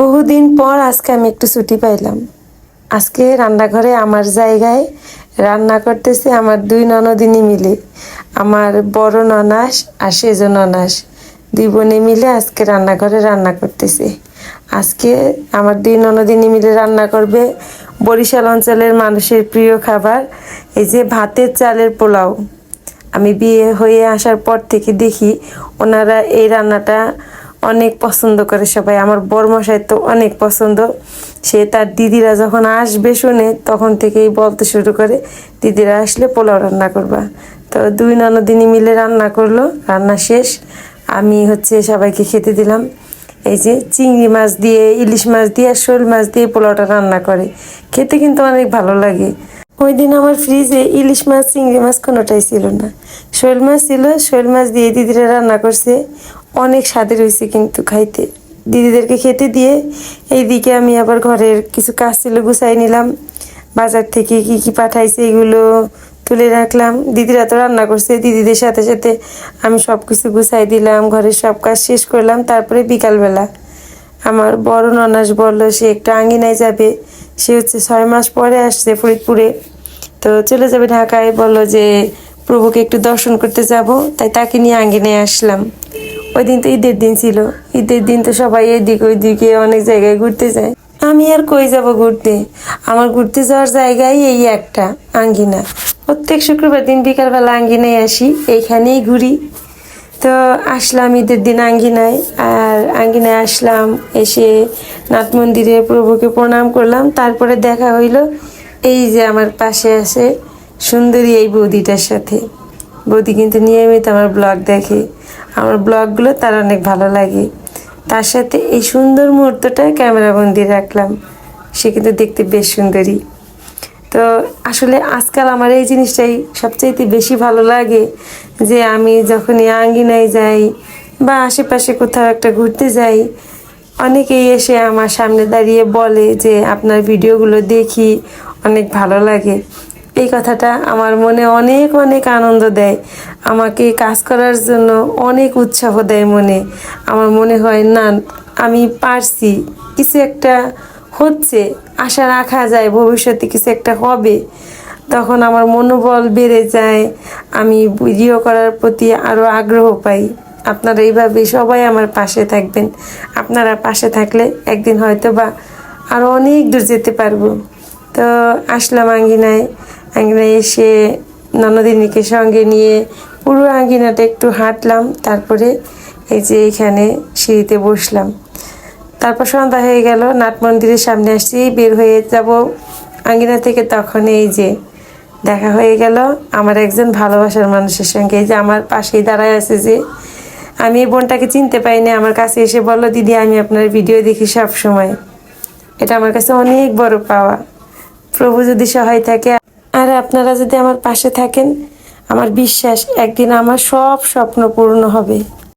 বহুদিন পর আজকে আমি একটু ছুটি পাইলাম। আজকে রান্নাঘরে আমার জায়গায় রান্না করতেছে আমার দুই ননদিনী মিলে, আমার বড় ননাস আর সেজ ননাস, দুই বোনে মিলে আজকে রান্নাঘরে রান্না করতেছে। আজকে আমার দুই ননদিনী মিলে রান্না করবে বরিশাল অঞ্চলের মানুষের প্রিয় খাবার, এই যে ভাতের চালের পোলাও। আমি বিয়ে হয়ে আসার পর থেকে দেখি ওনারা এই রান্নাটা অনেক পছন্দ করে সবাই। আমার বড়মশাই তো অনেক পছন্দ। সে তার দিদিরা যখন আসবে শুনে তখন থেকেই বলতে শুরু করে, দিদিরা আসলে পোলাও রান্না করবা। তো দুই ননদিনী মিলে রান্না করলো, রান্না শেষ। আমি সবাইকে খেতে দিলাম। এই যে চিংড়ি মাছ দিয়ে, ইলিশ মাছ দিয়ে আর শোল মাছ দিয়ে পোলাওটা রান্না করে, খেতে কিন্তু অনেক ভালো লাগে। ওই দিন আমার ফ্রিজে ইলিশ মাছ, চিংড়ি মাছ কোনোটাই ছিল না, শোল মাছ ছিল। শোল মাছ দিয়ে দিদিরা রান্না করছে, অনেক স্বাদের হয়েছে কিন্তু খাইতে। দিদিদেরকে খেতে দিয়ে এইদিকে আমি আবার ঘরের কিছু কাজ ছিল গুছাই নিলাম। বাজার থেকে কি কি পাঠাইছে এগুলো তুলে রাখলাম। দিদিরা তো রান্না করছে, দিদিদের সাথে সাথে আমি সব কিছু গুছাই দিলাম, ঘরের সব কাজ শেষ করলাম। তারপরে বিকালবেলা আমার বড় ননাস বলল সে একটু আঙ্গিনায় যাবে। সে 6 মাস পরে আসছে ফরিদপুরে, তো চলে যাবে ঢাকায়। বললো যে প্রভুকে একটু দর্শন করতে যাব, তাই তাকে নিয়ে আঙ্গিনায় আসলাম। ওই দিন তো ঈদের দিন ছিল, ঈদের দিন তো সবাই এদিকে ওইদিকে অনেক জায়গায় ঘুরতে যায়। আমি আর কই যাব ঘুরতে, আমার ঘুরতে যাওয়ার জায়গায় এই একটা আঙ্গিনা। প্রত্যেক শুক্রবার দিন বিকালবেলা আঙ্গিনায় আসি, এইখানেই ঘুরি। তো আসলাম ঈদের দিন আঙ্গিনায়, আর আঙ্গিনায় আসলাম, এসে নাট মন্দিরে প্রভুকে প্রণাম করলাম। তারপরে দেখা হইলো এই যে আমার পাশে আছে সুন্দরী এই বৌদিটার সাথে। বৌদি কিন্তু নিয়মিত আমার ব্লগ দেখে, আমার ব্লগগুলো তার অনেক ভালো লাগে। তার সাথে এই সুন্দর মুহূর্তটা ক্যামেরাবন্দি রাখলাম। সে কিন্তু দেখতে বেশ সুন্দরী। তো আসলে আজকাল আমার এই জিনিসটাই সবচাইতে বেশি ভালো লাগে, যে আমি যখনই আঙ্গিনায় যাই বা আশেপাশে কোথাও একটা ঘুরতে যাই, অনেকেই এসে আমার সামনে দাঁড়িয়ে বলে যে আপনার ভিডিওগুলো দেখি, অনেক ভালো লাগে। এই কথাটা আমার মনে অনেক অনেক আনন্দ দেয়, আমাকে কাজ করার জন্য অনেক উৎসাহ দেয় মনে। আমার মনে হয় না আমি পারছি, কিছু একটা হচ্ছে, আশা রাখা যায় ভবিষ্যতে কিছু একটা হবে, তখন আমার মনোবল বেড়ে যায়, আমি ভিডিও করার প্রতি আরও আগ্রহ পাই। আপনারা এইভাবে সবাই আমার পাশে থাকবেন। আপনারা পাশে থাকলে একদিন হয়তো বা আরও অনেক দূর যেতে পারবো। তো আসলাম আঙ্গিনায়, আঙ্গিনায় এসে ননদিনীকে সঙ্গে নিয়ে পুরো আঙ্গিনাটা একটু হাঁটলাম। তারপরে এই যে এখানে সিঁড়িতে বসলাম। তারপর সন্ধ্যা হয়ে গেল, নাট মন্দিরের সামনে আসছি, বের হয়ে যাব আঙ্গিনা থেকে। তখন এই যে দেখা হয়ে গেল আমার একজন ভালোবাসার মানুষের সঙ্গে। এই যে আমার পাশেই দাঁড়ায় আছে, যে আমি এই বোনটাকে চিনতে পাইনি, আমার কাছে এসে বলল দিদি আমি আপনার ভিডিও দেখি সব সময়। এটা আমার কাছে অনেক বড় পাওয়া। প্রভু যদি সহায় থাকে আর আপনারা যদি আমার পাশে থাকেন, আমার বিশ্বাস একদিন আমার সব স্বপ্ন পূর্ণ হবে।